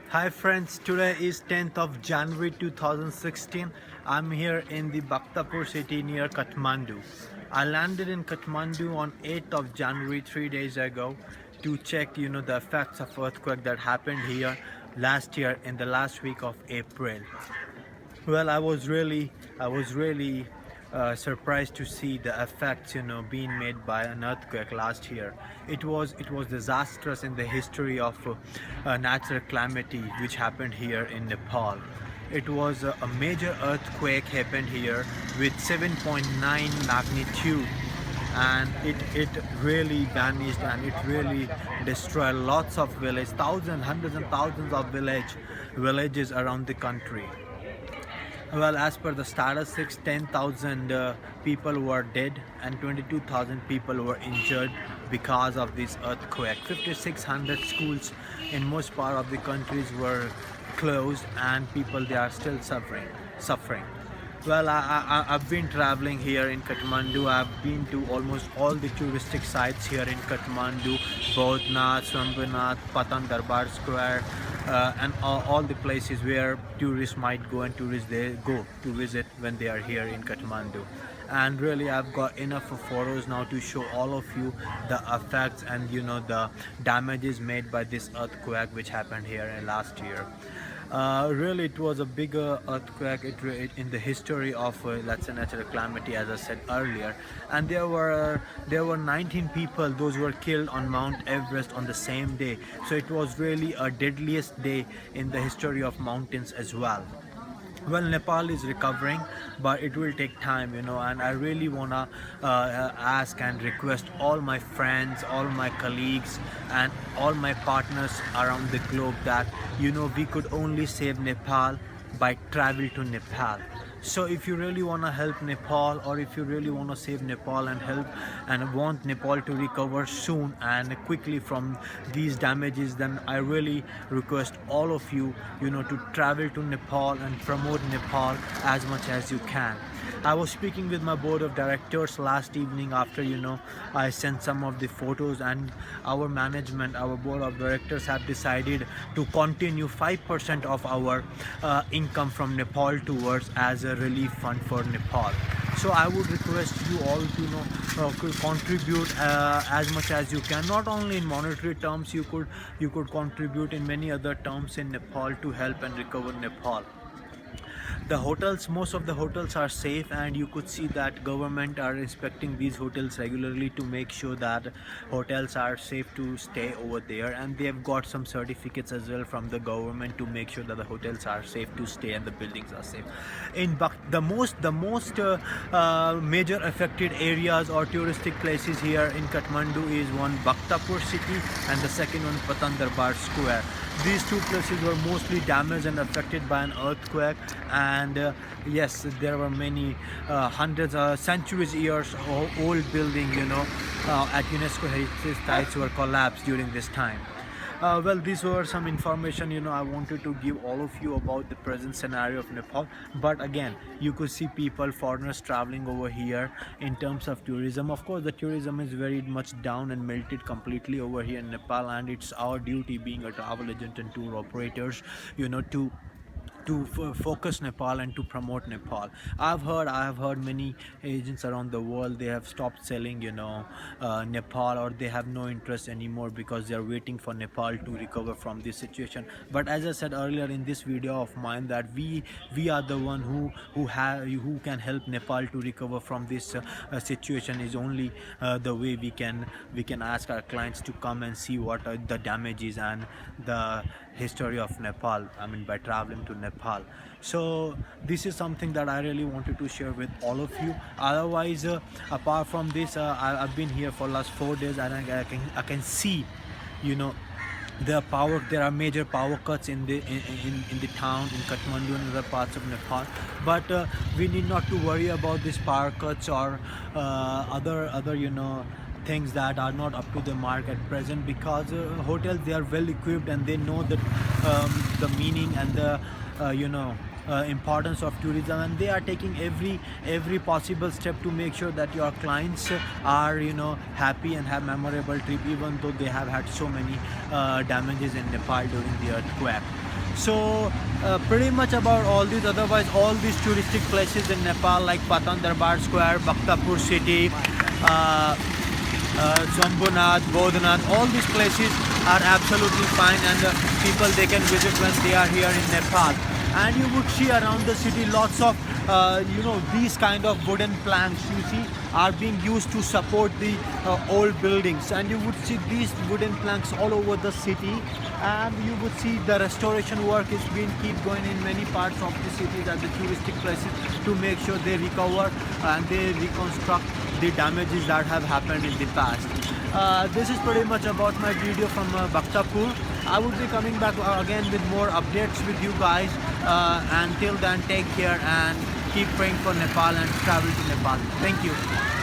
Hi friends, today is 10th of January 2016. I'm here in the Bhaktapur city near Kathmandu. I landed in Kathmandu on 8th of January 3 days ago to check the effects of earthquake that happened here last year in the last week of April. Well, I was really surprised to see the effects being made by an earthquake last year. It was disastrous in the history of natural calamity which happened here in Nepal. It was a major earthquake happened here with 7.9 magnitude, and it really vanished, and it really destroyed lots of villages, thousands, hundreds and thousands of villages around the country. Well, as per the statistics, 10,000 people were dead and 22,000 people were injured because of this earthquake. 5,600 schools in most part of the countries were closed, and people, they are still suffering. Well, I've been traveling here in Kathmandu. I've been to almost all the touristic sites here in Kathmandu: Bodhnath, Swambhanath, Patan Darbar Square, and all the places where tourists might go, and tourists they go to visit when they are here in Kathmandu. And really, I've got enough of photos now to show all of you the effects and the damages made by this earthquake which happened here last year. Really, it was a bigger earthquake in the history of let's say natural calamity, as I said earlier. And there were 19 people those were killed on Mount Everest on the same day. So it was really a deadliest day in the history of mountains as well. Well, Nepal is recovering, but it will take time, and I really wanna ask and request all my friends, all my colleagues, and all my partners around the globe that we could only save Nepal by travel to Nepal. So if you really want to help Nepal, or if you really want to save Nepal and help and want Nepal to recover soon and quickly from these damages, then I really request all of you to travel to Nepal and promote Nepal as much as you can. I was speaking with my board of directors last evening after I sent some of the photos, and our management, our board of directors have decided to continue 5% of our income from Nepal towards as a relief fund for Nepal. So I would request you all to contribute as much as you can. Not only in monetary terms, you could contribute in many other terms in Nepal to help and recover Nepal. The hotels, most of the hotels are safe, and you could see that government are inspecting these hotels regularly to make sure that hotels are safe to stay over there, and they have got some certificates as well from the government to make sure that the hotels are safe to stay and the buildings are safe. In the most major affected areas or touristic places here in Kathmandu is one Bhaktapur city, and the second one Patan Darbar Square. These two places were mostly damaged and affected by an earthquake, and yes, there were many hundreds centuries years old building at UNESCO heritage sites were collapsed during this time. Well, these were some information I wanted to give all of you about the present scenario of Nepal. But again, you could see people, foreigners traveling over here in terms of tourism. Of course, the tourism is very much down and melted completely over here in Nepal, and it's our duty being a travel agent and tour operators to focus Nepal and to promote Nepal. I have heard many agents around the world, they have stopped selling Nepal, or they have no interest anymore because they are waiting for Nepal to recover from this situation. But as I said earlier in this video of mine, that we are the one who can help Nepal to recover from this situation. Is only the way we can ask our clients to come and see what are the damages and the history of Nepal, by traveling to Nepal. So this is something that I really wanted to share with all of you. Otherwise, apart from this, I've been here for last 4 days, and I can see there are major power cuts in the town in Kathmandu and other parts of Nepal. But we need not to worry about these power cuts or other things that are not up to the mark at present, because hotels, they are well equipped and they know that the meaning and the importance of tourism, and they are taking every possible step to make sure that your clients are happy and have memorable trip, even though they have had so many damages in Nepal during the earthquake. So pretty much about all these, otherwise all these touristic places in Nepal like Patan Darbar Square, Bhaktapur city, Shambhunath, Bodhnath, all these places are absolutely fine, and people they can visit when they are here in Nepal. And you would see around the city lots of these kind of wooden planks you see are being used to support the old buildings, and you would see these wooden planks all over the city, and you would see the restoration work is being keep going in many parts of the cities and the touristic places to make sure they recover and they reconstruct the damages that have happened in the past. This is pretty much about my video from Bhaktapur. I would be coming back again with more updates with you guys. Until then, take care and keep praying for Nepal and travel to Nepal. Thank you.